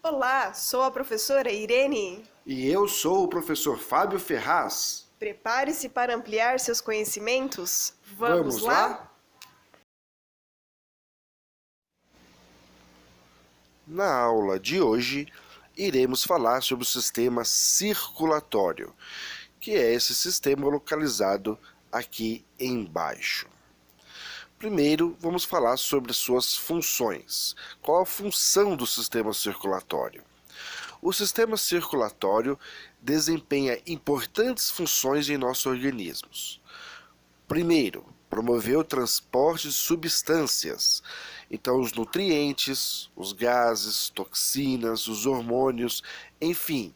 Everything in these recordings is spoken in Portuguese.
Olá, sou a professora Irene. E eu sou o professor Fábio Ferraz. Prepare-se para ampliar seus conhecimentos. Vamos Vamos lá? lá? Na aula de hoje, iremos falar sobre o sistema circulatório, que é esse sistema localizado aqui embaixo. Primeiro, vamos falar sobre suas funções. Qual a função do sistema circulatório? O sistema circulatório desempenha importantes funções em nossos organismos. Primeiro, promover o transporte de substâncias. Então, os nutrientes, os gases, toxinas, os hormônios, enfim,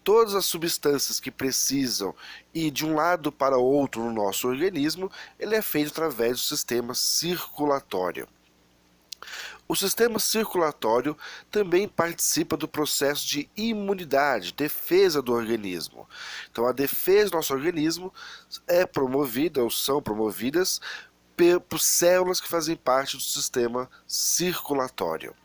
todas as substâncias que precisam ir de um lado para outro no nosso organismo, ele é feito através do sistema circulatório. O sistema circulatório também participa do processo de imunidade, defesa do organismo. Então, a defesa do nosso organismo é promovida ou são promovidas por células que fazem parte do sistema circulatório.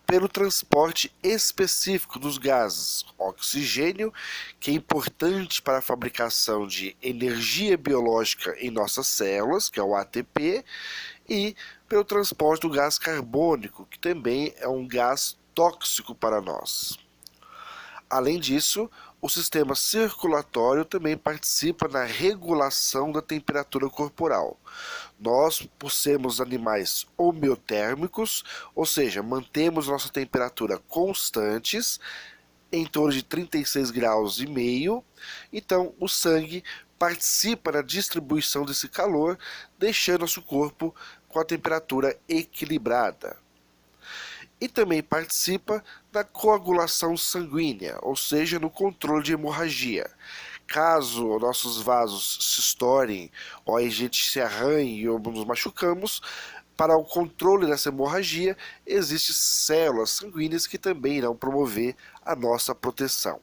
Pelo transporte específico dos gases, oxigênio, que é importante para a fabricação de energia biológica em nossas células, que é o ATP, e pelo transporte do gás carbônico, que também é um gás tóxico para nós. Além disso, o sistema circulatório também participa na regulação da temperatura corporal. Nós, por sermos animais homeotérmicos, ou seja, mantemos nossa temperatura constantes, em torno de 36 graus e meio, então o sangue participa na distribuição desse calor, deixando nosso corpo com a temperatura equilibrada. E também participa da coagulação sanguínea, ou seja, no controle de hemorragia. Caso nossos vasos se estourem ou a gente se arranhe ou nos machucamos, para o controle dessa hemorragia, existem células sanguíneas que também irão promover a nossa proteção.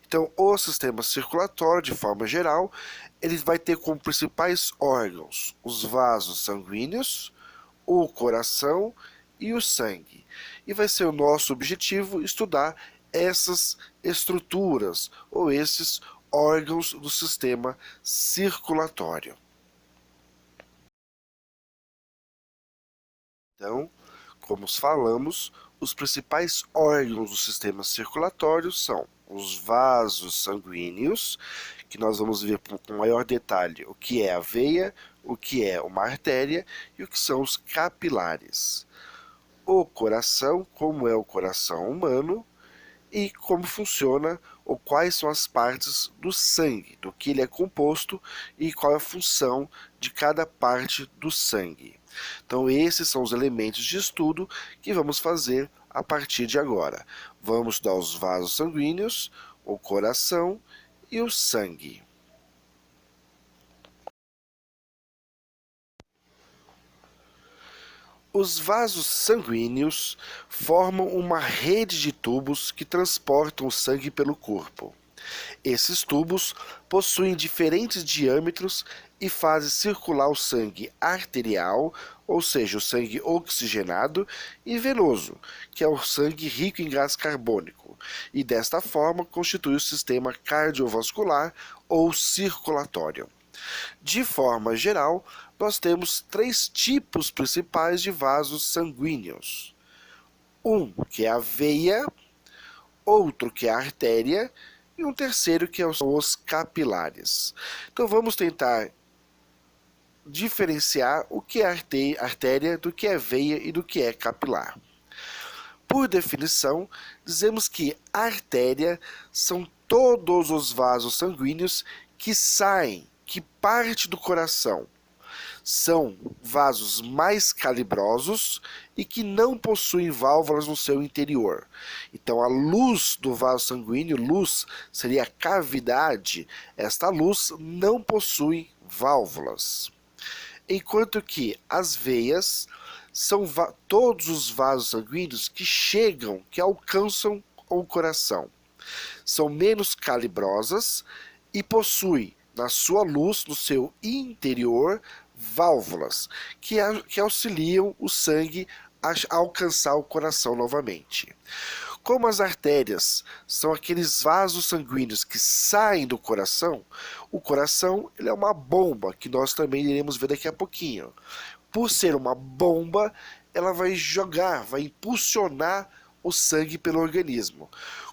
Então, o sistema circulatório, de forma geral, ele vai ter como principais órgãos os vasos sanguíneos, o coração e o sangue. E vai ser o nosso objetivo estudar essas estruturas ou esses órgãos do sistema circulatório. Então, como falamos, os principais órgãos do sistema circulatório são os vasos sanguíneos, que nós vamos ver com maior detalhe o que é a veia, o que é uma artéria e o que são os capilares. O coração, como é o coração humano, e como funciona ou quais são as partes do sangue, do que ele é composto e qual é a função de cada parte do sangue. Então, esses são os elementos de estudo que vamos fazer a partir de agora. Vamos estudar os vasos sanguíneos, o coração e o sangue. Os vasos sanguíneos formam uma rede de tubos que transportam o sangue pelo corpo. Esses tubos possuem diferentes diâmetros e fazem circular o sangue arterial, ou seja, o sangue oxigenado, e venoso, que é o sangue rico em gás carbônico, e desta forma constitui o sistema cardiovascular ou circulatório. De forma geral, nós temos três tipos principais de vasos sanguíneos. Um que é a veia, outro que é a artéria e um terceiro que são os capilares. Então vamos tentar diferenciar o que é artéria do que é veia e do que é capilar. Por definição, dizemos que a artéria são todos os vasos sanguíneos que saem, que parte do coração. São vasos mais calibrosos e que não possuem válvulas no seu interior. Então, a luz do vaso sanguíneo, luz seria a cavidade, esta luz não possui válvulas. Enquanto que as veias são todos os vasos sanguíneos que chegam, que alcançam o coração. São menos calibrosas e possuem na sua luz, no seu interior, válvulas que auxiliam o sangue a alcançar o coração novamente. Como as artérias são aqueles vasos sanguíneos que saem do coração, o coração ele é uma bomba, que nós também iremos ver daqui a pouquinho. Por ser uma bomba, ela vai jogar, vai impulsionar o sangue pelo organismo.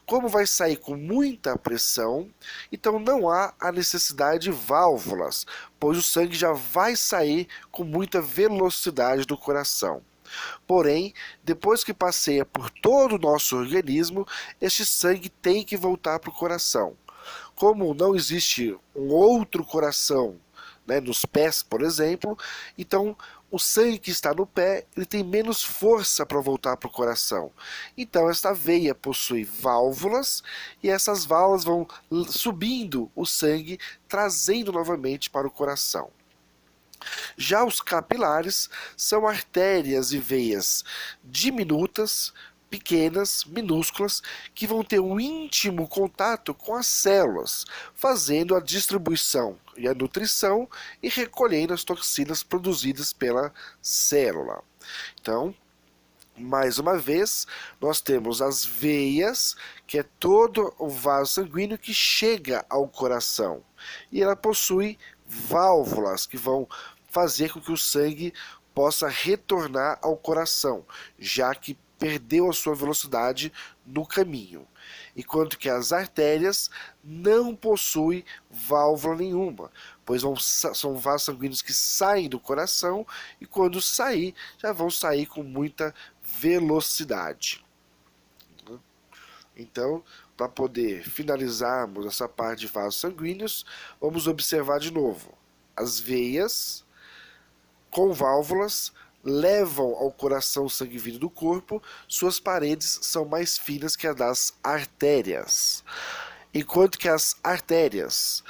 Como vai sair com muita pressão, então não há a necessidade de válvulas, pois o sangue já vai sair com muita velocidade do coração. Porém, depois que passeia por todo o nosso organismo, este sangue tem que voltar para o coração. Como não existe um outro coração, né, nos pés, por exemplo, então o sangue que está no pé ele tem menos força para voltar para o coração. Então esta veia possui válvulas e essas válvulas vão subindo o sangue, trazendo novamente para o coração. Já os capilares são artérias e veias diminutas, pequenas, minúsculas, que vão ter um íntimo contato com as células, fazendo a distribuição e a nutrição e recolhendo as toxinas produzidas pela célula. Então, mais uma vez, nós temos as veias, que é todo o vaso sanguíneo que chega ao coração. E ela possui válvulas que vão fazer com que o sangue possa retornar ao coração, já que perdeu a sua velocidade no caminho. Enquanto que as artérias não possuem válvula nenhuma, pois são vasos sanguíneos que saem do coração e quando sair, já vão sair com muita velocidade. Então, para poder finalizarmos essa parte de vasos sanguíneos, vamos observar de novo. As veias com válvulas levam ao coração o sangue vindo do corpo, suas paredes são mais finas que as das artérias. Enquanto que as artérias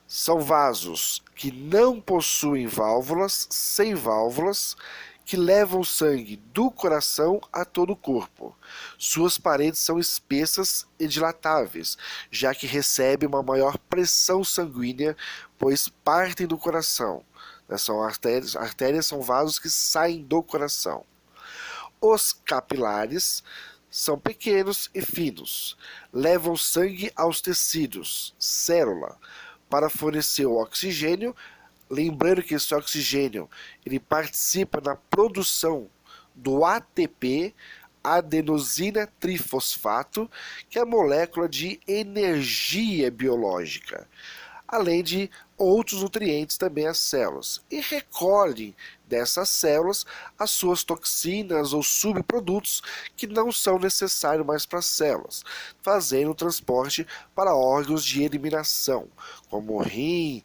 são vasos que não possuem válvulas, sem válvulas, que levam o sangue do coração a todo o corpo. Suas paredes são espessas e dilatáveis, já que recebem uma maior pressão sanguínea, pois partem do coração. São artérias são vasos que saem do coração. Os capilares são pequenos e finos, levam sangue aos tecidos, célula, para fornecer o oxigênio. Lembrando que esse oxigênio ele participa na produção do ATP, adenosina trifosfato, que é a molécula de energia biológica, além de outros nutrientes também às células, e recolhem dessas células as suas toxinas ou subprodutos que não são necessários mais para as células, fazendo o transporte para órgãos de eliminação, como rim,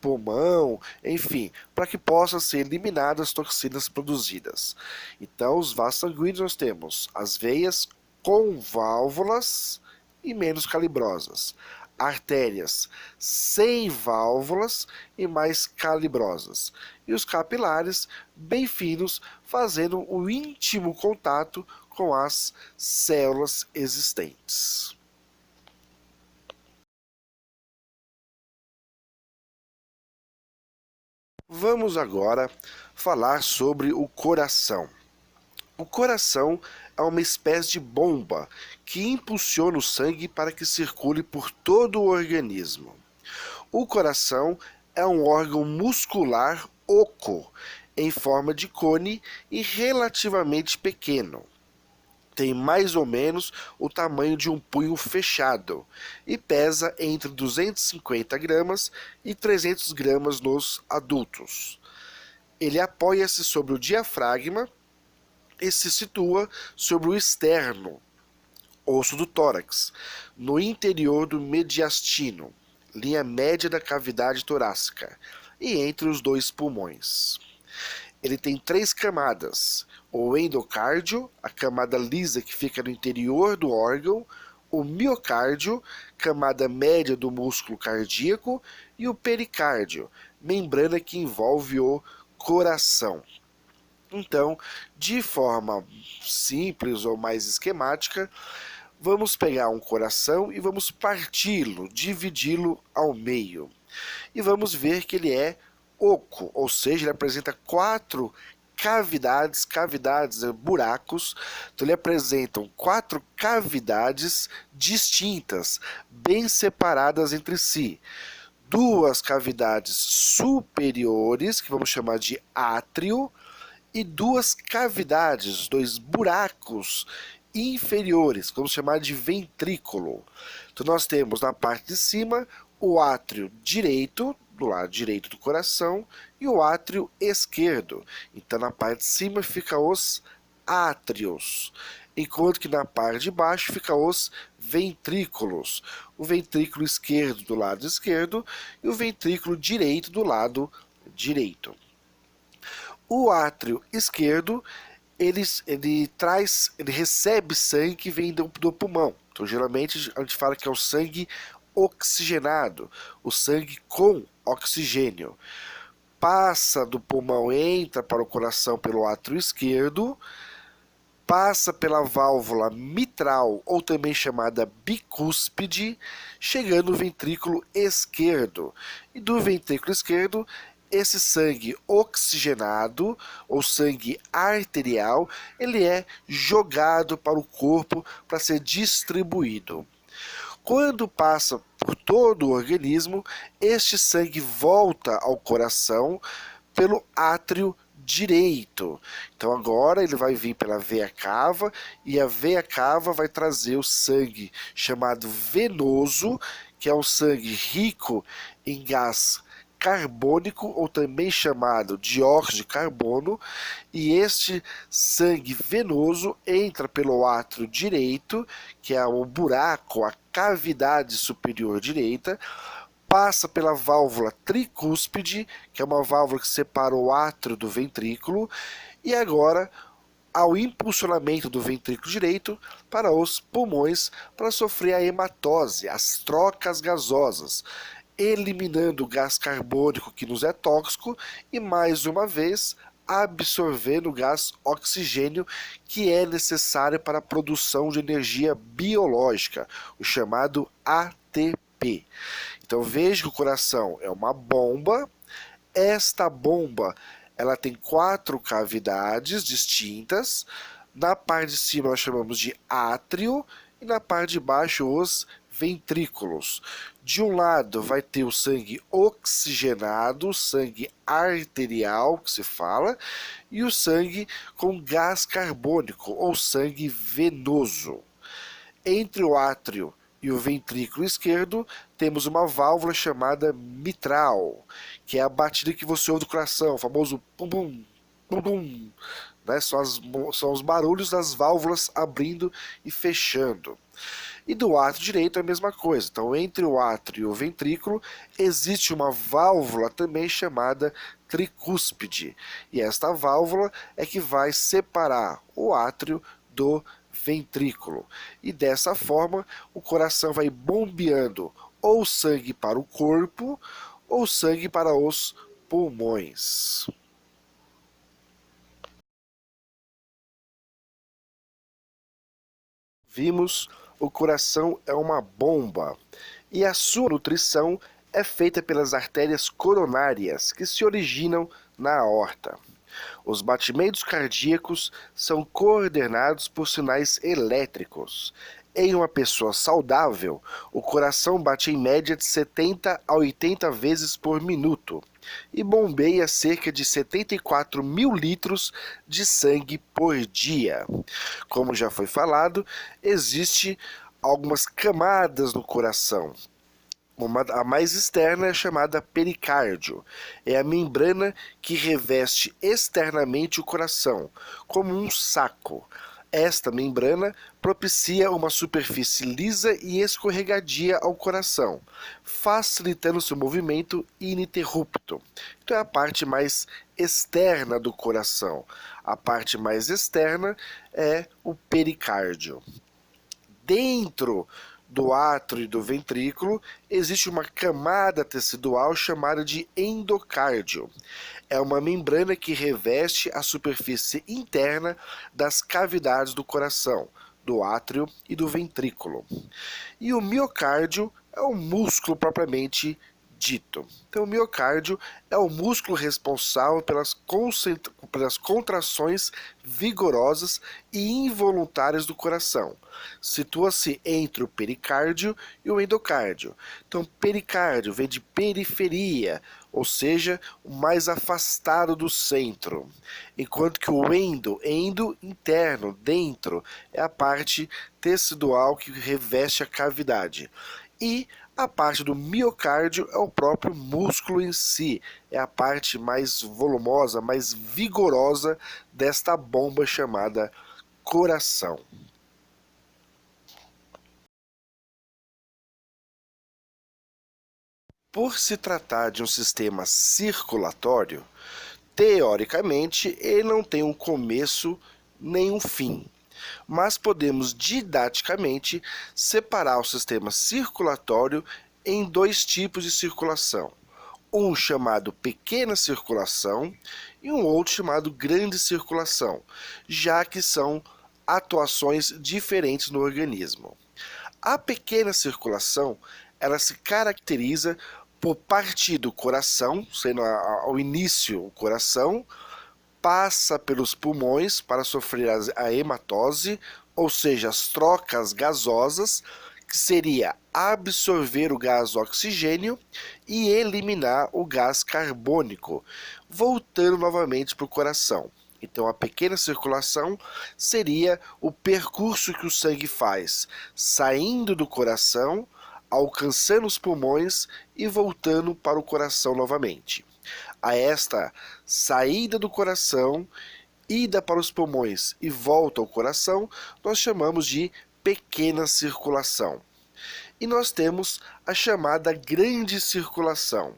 pulmão, enfim, para que possam ser eliminadas as toxinas produzidas. Então, os vasos sanguíneos nós temos as veias com válvulas e menos calibrosas, artérias sem válvulas e mais calibrosas, e os capilares bem finos, fazendo um íntimo contato com as células existentes. Vamos agora falar sobre o coração. O coração é uma espécie de bomba que impulsiona o sangue para que circule por todo o organismo. O coração é um órgão muscular oco, em forma de cone e relativamente pequeno. Tem mais ou menos o tamanho de um punho fechado e pesa entre 250 gramas e 300 gramas nos adultos. Ele apoia-se sobre o diafragma e se situa sobre o externo, osso do tórax, no interior do mediastino, linha média da cavidade torácica, e entre os dois pulmões. Ele tem 3 camadas: o endocárdio, a camada lisa que fica no interior do órgão, o miocárdio, camada média do músculo cardíaco, e o pericárdio, membrana que envolve o coração. Então, de forma simples ou mais esquemática, vamos pegar um coração e vamos parti-lo, dividi-lo ao meio. E vamos ver que ele é oco, ou seja, ele apresenta 4 cavidades, buracos. Então ele apresentam 4 cavidades distintas, bem separadas entre si. 2 cavidades superiores, que vamos chamar de átrio, e 2 cavidades, 2 buracos inferiores, que vamos chamar de ventrículo. Então nós temos na parte de cima o átrio direito, do lado direito do coração, e o átrio esquerdo. Então na parte de cima fica os átrios, enquanto que na parte de baixo fica os ventrículos. O ventrículo esquerdo do lado esquerdo e o ventrículo direito do lado direito. O átrio esquerdo, ele recebe sangue que vem do pulmão. Então geralmente a gente fala que é o sangue oxigenado, o sangue com oxigênio. Passa do pulmão, entra para o coração pelo átrio esquerdo, passa pela válvula mitral, ou também chamada bicúspide, chegando no ventrículo esquerdo. E do ventrículo esquerdo, esse sangue oxigenado, ou sangue arterial, ele é jogado para o corpo para ser distribuído. Quando passa por todo o organismo, este sangue volta ao coração pelo átrio direito. Então agora ele vai vir pela veia cava, e a veia cava vai trazer o sangue chamado venoso, que é um sangue rico em gás carbônico, ou também chamado dióxido de carbono, e este sangue venoso entra pelo átrio direito, que é o buraco, a cavidade superior direita, passa pela válvula tricúspide, que é uma válvula que separa o átrio do ventrículo, e agora ao impulsionamento do ventrículo direito para os pulmões, para sofrer a hematose, as trocas gasosas, eliminando o gás carbônico que nos é tóxico e, mais uma vez, absorvendo o gás oxigênio que é necessário para a produção de energia biológica, o chamado ATP. Então veja que o coração é uma bomba. Esta bomba, ela tem 4 cavidades distintas. Na parte de cima nós chamamos de átrio e na parte de baixo os ventrículos. De um lado vai ter o sangue oxigenado, sangue arterial, que se fala, e o sangue com gás carbônico, ou sangue venoso. Entre o átrio e o ventrículo esquerdo, temos uma válvula chamada mitral, que é a batida que você ouve do coração, o famoso pum-pum, pum-pum, né? São os barulhos das válvulas abrindo e fechando. E do átrio direito é a mesma coisa. Então, entre o átrio e o ventrículo, existe uma válvula também chamada tricúspide. E esta válvula é que vai separar o átrio do ventrículo. E dessa forma, o coração vai bombeando ou sangue para o corpo, ou sangue para os pulmões. Vimos, o coração é uma bomba, e a sua nutrição é feita pelas artérias coronárias, que se originam na aorta. Os batimentos cardíacos são coordenados por sinais elétricos. Em uma pessoa saudável, o coração bate em média de 70 a 80 vezes por minuto e bombeia cerca de 74 mil litros de sangue por dia. Como já foi falado, existe algumas camadas no coração. A mais externa é chamada pericárdio. É a membrana que reveste externamente o coração, como um saco. Esta membrana propicia uma superfície lisa e escorregadia ao coração, facilitando seu movimento ininterrupto. Então é a parte mais externa do coração. A parte mais externa é o pericárdio. Dentro do átrio e do ventrículo existe uma camada tecidual chamada de endocárdio. É uma membrana que reveste a superfície interna das cavidades do coração, do átrio e do ventrículo. E o miocárdio é o músculo propriamente dito. Então, o miocárdio é o músculo responsável pelas contrações vigorosas e involuntárias do coração. Situa-se entre o pericárdio e o endocárdio. Então, pericárdio vem de periferia, ou seja, o mais afastado do centro. Enquanto que o endo interno, dentro, é a parte tecidual que reveste a cavidade. E a parte do miocárdio é o próprio músculo em si, é a parte mais volumosa, mais vigorosa desta bomba chamada coração. Por se tratar de um sistema circulatório, teoricamente ele não tem um começo nem um fim. Mas podemos didaticamente separar o sistema circulatório em dois tipos de circulação. Um chamado pequena circulação e um outro chamado grande circulação, já que são atuações diferentes no organismo. A pequena circulação, ela se caracteriza por partir do coração, sendo ao início o coração, passa pelos pulmões para sofrer a hematose, ou seja, as trocas gasosas, que seria absorver o gás oxigênio e eliminar o gás carbônico, voltando novamente para o coração. Então, a pequena circulação seria o percurso que o sangue faz, saindo do coração, alcançando os pulmões e voltando para o coração novamente. A esta saída do coração, ida para os pulmões e volta ao coração, nós chamamos de pequena circulação. E nós temos a chamada grande circulação.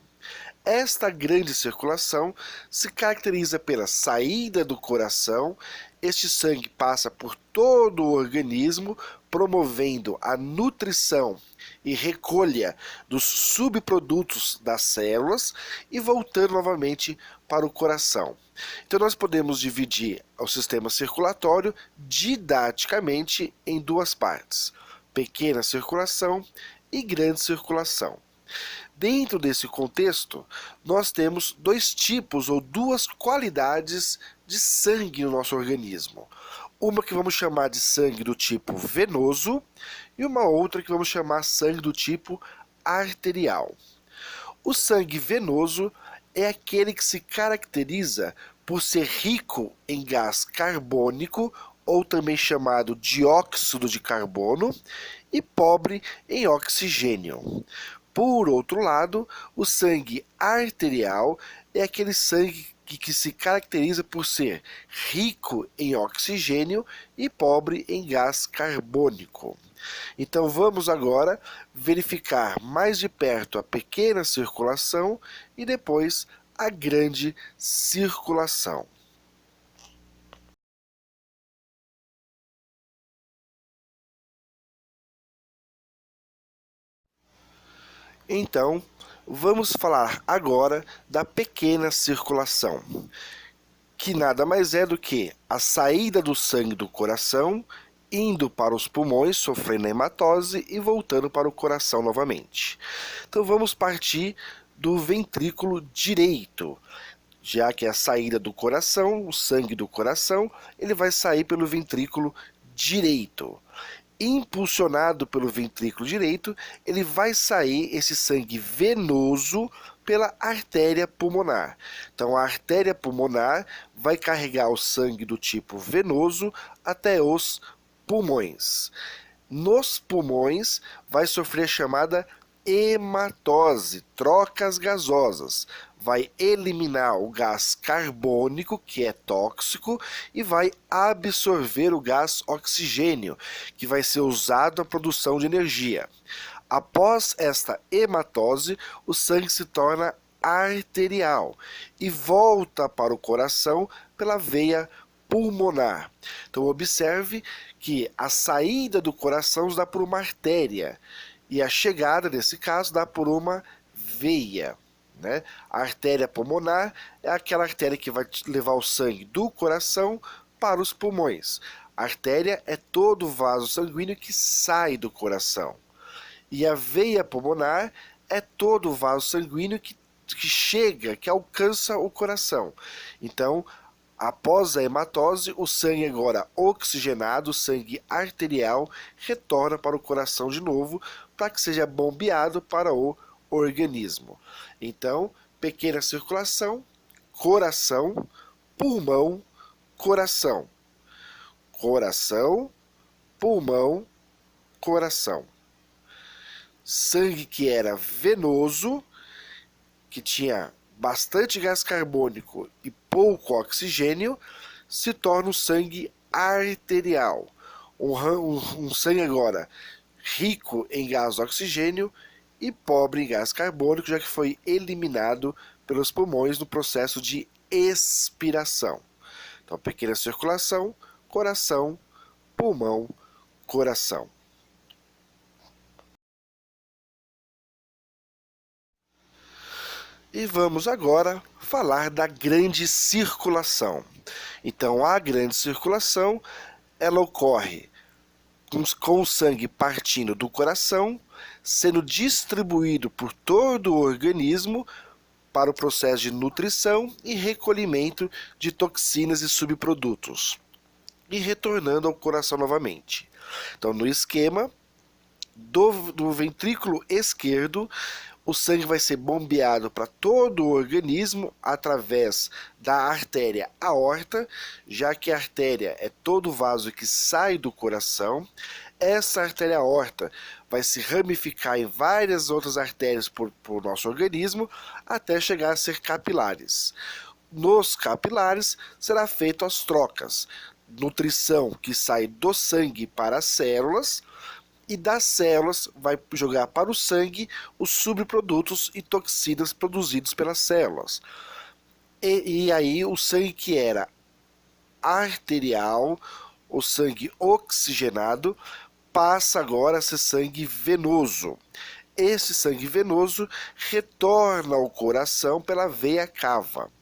Esta grande circulação se caracteriza pela saída do coração. Este sangue passa por todo o organismo, promovendo a nutrição e recolha dos subprodutos das células e voltando novamente para o coração. Então nós podemos dividir o sistema circulatório didaticamente em duas partes: pequena circulação e grande circulação. Dentro desse contexto, nós temos dois tipos ou duas qualidades de sangue no nosso organismo. Uma que vamos chamar de sangue do tipo venoso e uma outra que vamos chamar sangue do tipo arterial. O sangue venoso é aquele que se caracteriza por ser rico em gás carbônico, ou também chamado dióxido de carbono, e pobre em oxigênio. Por outro lado, o sangue arterial é aquele sangue que se caracteriza por ser rico em oxigênio e pobre em gás carbônico. Então vamos agora verificar mais de perto a pequena circulação e depois a grande circulação. Então, vamos falar agora da pequena circulação, que nada mais é do que a saída do sangue do coração, indo para os pulmões, sofrendo a hematose e voltando para o coração novamente. Então vamos partir do ventrículo direito, já que é a saída do coração, o sangue do coração, ele vai sair pelo ventrículo direito. Impulsionado pelo ventrículo direito, ele vai sair esse sangue venoso pela artéria pulmonar. Então a artéria pulmonar vai carregar o sangue do tipo venoso até os pulmões. Nos pulmões vai sofrer a chamada hematose, trocas gasosas. Vai eliminar o gás carbônico, que é tóxico, e vai absorver o gás oxigênio, que vai ser usado na produção de energia. Após esta hematose, o sangue se torna arterial e volta para o coração pela veia pulmonar. Então observe que a saída do coração dá por uma artéria e a chegada, nesse caso, dá por uma veia. Né? A artéria pulmonar é aquela artéria que vai levar o sangue do coração para os pulmões. A artéria é todo o vaso sanguíneo que sai do coração. E a veia pulmonar é todo o vaso sanguíneo que chega, que alcança o coração. Então, após a hematose, o sangue agora oxigenado, o sangue arterial, retorna para o coração de novo, para que seja bombeado para o organismo. Então, pequena circulação, coração, pulmão, coração. Coração, pulmão, coração. Sangue que era venoso, que tinha bastante gás carbônico e pouco oxigênio, se torna um sangue arterial. Um sangue agora rico em gás oxigênio e pobre em gás carbônico, já que foi eliminado pelos pulmões no processo de expiração. Então, pequena circulação, coração, pulmão, coração. E vamos agora falar da grande circulação. Então, a grande circulação, ela ocorre com o sangue partindo do coração, sendo distribuído por todo o organismo para o processo de nutrição e recolhimento de toxinas e subprodutos, e retornando ao coração novamente. Então, no esquema do ventrículo esquerdo, o sangue vai ser bombeado para todo o organismo através da artéria aorta, já que a artéria é todo o vaso que sai do coração. Essa artéria aorta vai se ramificar em várias outras artérias por nosso organismo, até chegar a ser capilares. Nos capilares será feito as trocas, nutrição que sai do sangue para as células, e das células vai jogar para o sangue os subprodutos e toxinas produzidos pelas células. E aí o sangue que era arterial, o sangue oxigenado, passa agora a ser sangue venoso. Esse sangue venoso retorna ao coração pela veia cava.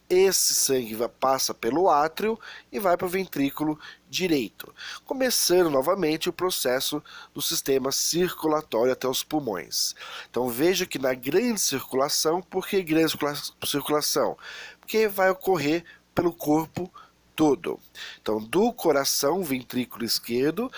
Esse sangue passa pelo átrio e vai para o ventrículo direito, começando novamente o processo do sistema circulatório até os pulmões. Então veja que na grande circulação, por que grande circulação? Porque vai ocorrer pelo corpo todo. Então do coração, ventrículo esquerdo,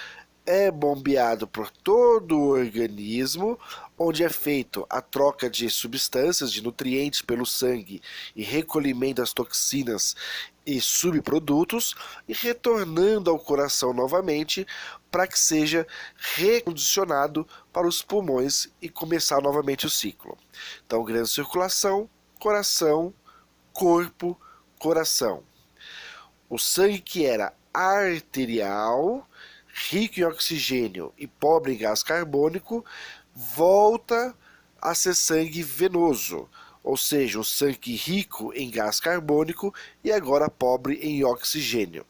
é bombeado por todo o organismo, onde é feito a troca de substâncias, de nutrientes pelo sangue e recolhimento das toxinas e subprodutos, e retornando ao coração novamente para que seja recondicionado para os pulmões e começar novamente o ciclo. Então, grande circulação, coração, corpo, coração. O sangue que era arterial, rico em oxigênio e pobre em gás carbônico, volta a ser sangue venoso, ou seja, um sangue rico em gás carbônico e agora pobre em oxigênio.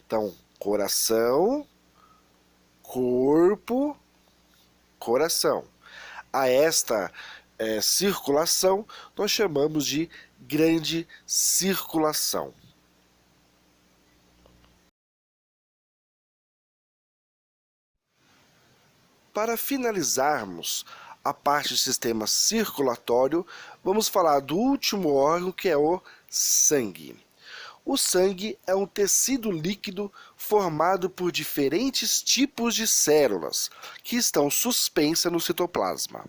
Então, coração, corpo, coração. A esta circulação nós chamamos de grande circulação. Para finalizarmos a parte do sistema circulatório, vamos falar do último órgão, que é o sangue. O sangue é um tecido líquido formado por diferentes tipos de células que estão suspensas no citoplasma.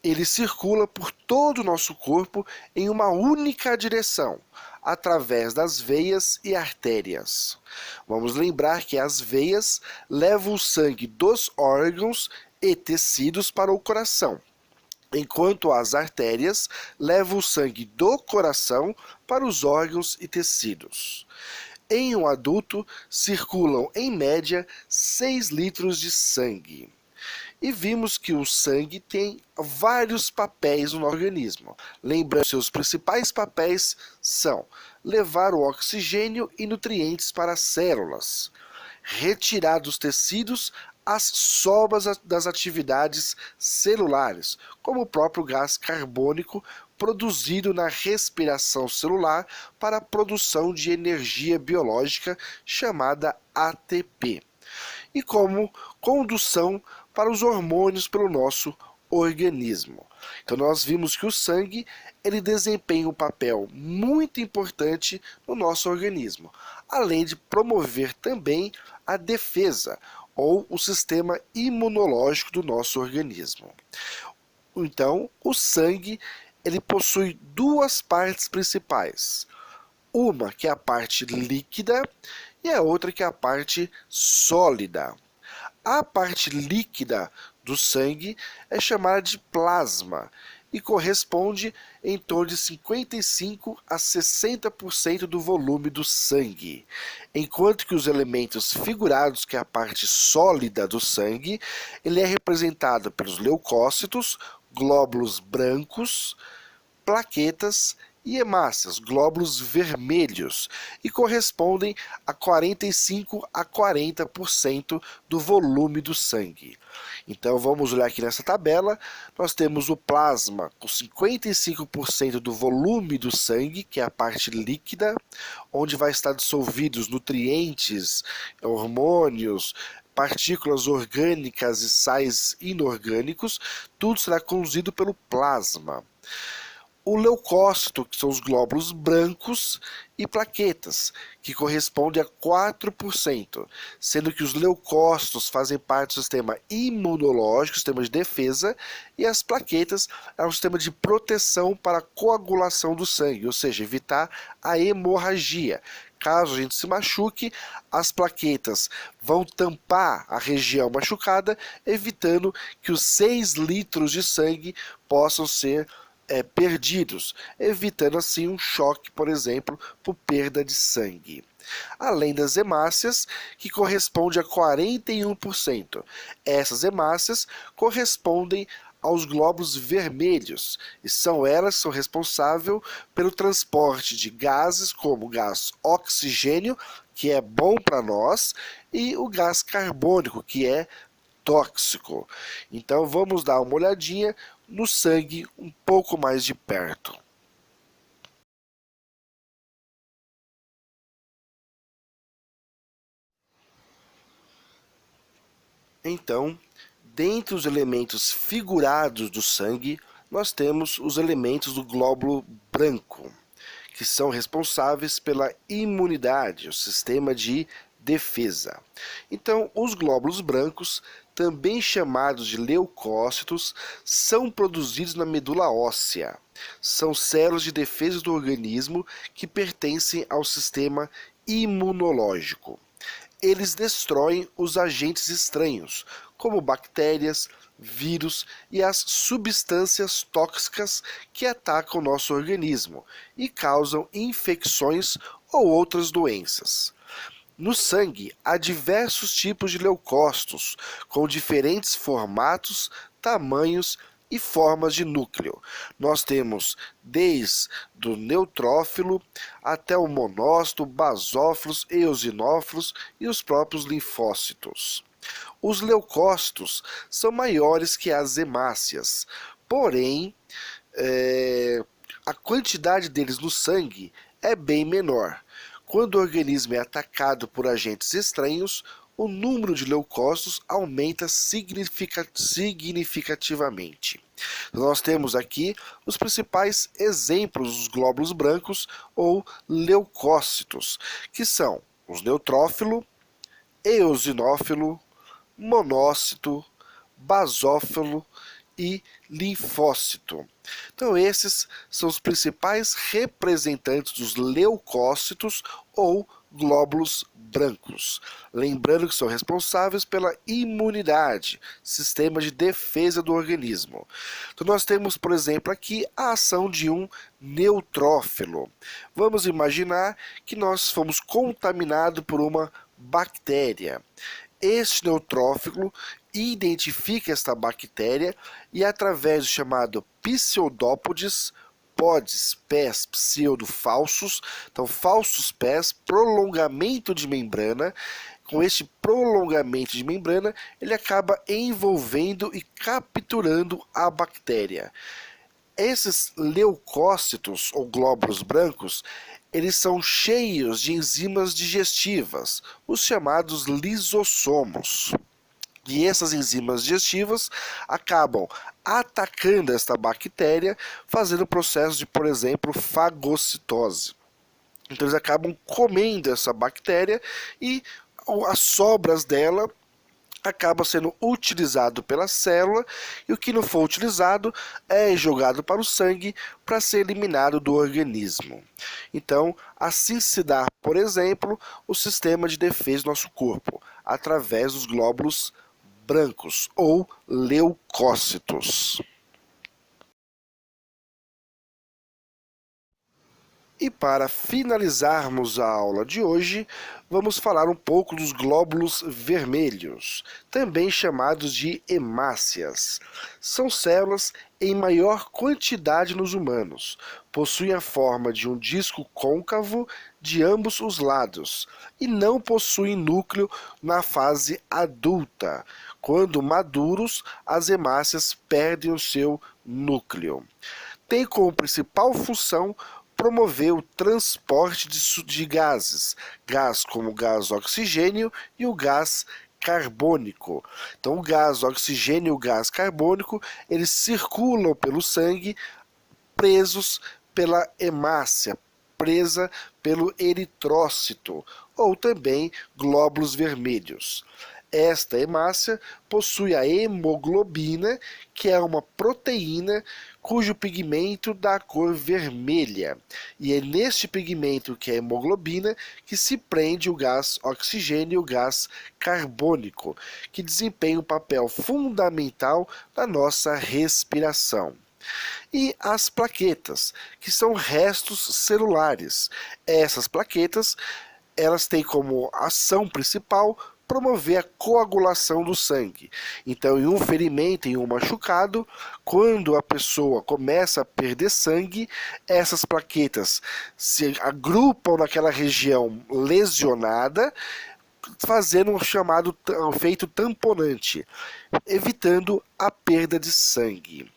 Ele circula por todo o nosso corpo em uma única direção, através das veias e artérias. Vamos lembrar que as veias levam o sangue dos órgãos e tecidos para o coração, enquanto as artérias levam o sangue do coração para os órgãos e tecidos. Em um adulto, circulam em média 6 litros de sangue. E vimos que o sangue tem vários papéis no organismo. Lembrando, seus principais papéis são levar o oxigênio e nutrientes para as células, retirar dos tecidos as sobras das atividades celulares, como o próprio gás carbônico produzido na respiração celular para a produção de energia biológica chamada ATP, e como condução para os hormônios pelo nosso organismo. Então nós vimos que o sangue ele desempenha um papel muito importante no nosso organismo, além de promover também a defesa ou o sistema imunológico do nosso organismo. Então, o sangue ele possui duas partes principais. Uma que é a parte líquida e a outra que é a parte sólida. A parte líquida do sangue é chamada de plasma e corresponde em torno de 55 a 60% do volume do sangue, enquanto que os elementos figurados, que é a parte sólida do sangue, ele é representado pelos leucócitos, glóbulos brancos, plaquetas e hemácias, glóbulos vermelhos, e correspondem a 45 a 40% do volume do sangue. Então vamos olhar aqui nessa tabela, nós temos o plasma com 55% do volume do sangue, que é a parte líquida, onde vai estar dissolvidos nutrientes, hormônios, partículas orgânicas e sais inorgânicos, tudo será conduzido pelo plasma. O leucócito, que são os glóbulos brancos, e plaquetas, que corresponde a 4%, sendo que os leucócitos fazem parte do sistema imunológico, sistema de defesa, e as plaquetas é um sistema de proteção para a coagulação do sangue, ou seja, evitar a hemorragia. Caso a gente se machuque, as plaquetas vão tampar a região machucada, evitando que os 6 litros de sangue possam ser perdidos, evitando assim um choque, por exemplo, por perda de sangue. Além das hemácias, que corresponde a 41%. Essas hemácias correspondem aos glóbulos vermelhos, e são elas que são responsáveis pelo transporte de gases como o gás oxigênio, que é bom para nós, e o gás carbônico, que é tóxico. Então vamos dar uma olhadinha no sangue um pouco mais de perto. Então, dentre os elementos figurados do sangue, nós temos os elementos do glóbulo branco, que são responsáveis pela imunidade, o sistema de defesa. Então, os glóbulos brancos, também chamados de leucócitos, são produzidos na medula óssea. São células de defesa do organismo que pertencem ao sistema imunológico. Eles destroem os agentes estranhos, como bactérias, vírus e as substâncias tóxicas que atacam o nosso organismo e causam infecções ou outras doenças. No sangue, há diversos tipos de leucócitos, com diferentes formatos, tamanhos e formas de núcleo. Nós temos desde o neutrófilo até o monócito, basófilos, eosinófilos e os próprios linfócitos. Os leucócitos são maiores que as hemácias, porém, a quantidade deles no sangue é bem menor. Quando o organismo é atacado por agentes estranhos, o número de leucócitos aumenta significativamente. Nós temos aqui os principais exemplos dos glóbulos brancos ou leucócitos, que são os neutrófilo, eosinófilo, monócito, basófilo e linfócito. Então esses são os principais representantes dos leucócitos ou glóbulos brancos. Lembrando que são responsáveis pela imunidade, sistema de defesa do organismo. Então nós temos, por exemplo, aqui a ação de um neutrófilo. Vamos imaginar que nós fomos contaminados por uma bactéria. Este neutrófilo identifica esta bactéria e, através do chamado pseudópodes, podes, pés, pseudo, falsos, então falsos pés, prolongamento de membrana. Com este prolongamento de membrana, ele acaba envolvendo e capturando a bactéria. Esses leucócitos ou glóbulos brancos, eles são cheios de enzimas digestivas, os chamados lisossomos. E essas enzimas digestivas acabam atacando esta bactéria, fazendo o processo de, por exemplo, fagocitose. Então eles acabam comendo essa bactéria e as sobras dela acaba sendo utilizado pela célula e o que não for utilizado é jogado para o sangue para ser eliminado do organismo. Então, assim se dá, por exemplo, o sistema de defesa do nosso corpo, através dos glóbulos brancos ou leucócitos. E para finalizarmos a aula de hoje, vamos falar um pouco dos glóbulos vermelhos, também chamados de hemácias. São células em maior quantidade nos humanos. Possuem a forma de um disco côncavo de ambos os lados e não possuem núcleo na fase adulta. Quando maduros, as hemácias perdem o seu núcleo. Tem como principal função promover o transporte de gases, gás como o gás oxigênio e o gás carbônico. Então, o gás oxigênio e o gás carbônico, eles circulam pelo sangue presos pela hemácia, presa pelo eritrócito, ou também glóbulos vermelhos. Esta hemácia possui a hemoglobina, que é uma proteína cujo pigmento dá a cor vermelha. E é neste pigmento, que é a hemoglobina, que se prende o gás oxigênio e o gás carbônico, que desempenham um papel fundamental na nossa respiração. E as plaquetas, que são restos celulares. Essas plaquetas, elas têm como ação principal promover a coagulação do sangue. Então, em um ferimento, em um machucado, quando a pessoa começa a perder sangue, essas plaquetas se agrupam naquela região lesionada, fazendo um chamado efeito tamponante, evitando a perda de sangue.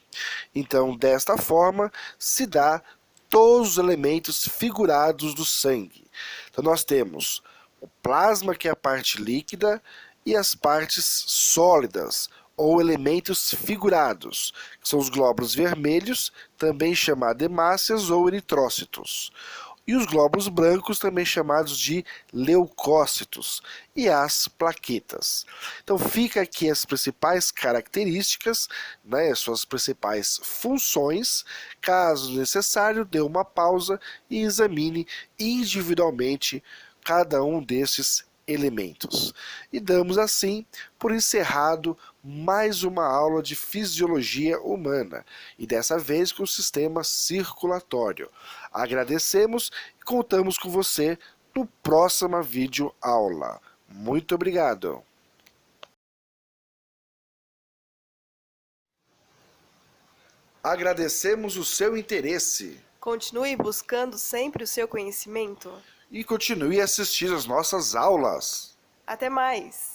Então, desta forma, se dá todos os elementos figurados do sangue. Então, nós temos o plasma, que é a parte líquida, e as partes sólidas, ou elementos figurados, que são os glóbulos vermelhos, também chamados hemácias ou eritrócitos. E os glóbulos brancos, também chamados de leucócitos, e as plaquetas. Então fica aqui as principais características, né, suas principais funções. Caso necessário, dê uma pausa e examine individualmente cada um desses elementos. E damos assim por encerrado mais uma aula de fisiologia humana, e dessa vez com o sistema circulatório. Agradecemos e contamos com você no próximo vídeo aula. Muito obrigado! Agradecemos o seu interesse. Continue buscando sempre o seu conhecimento. E continue a assistir às nossas aulas. Até mais!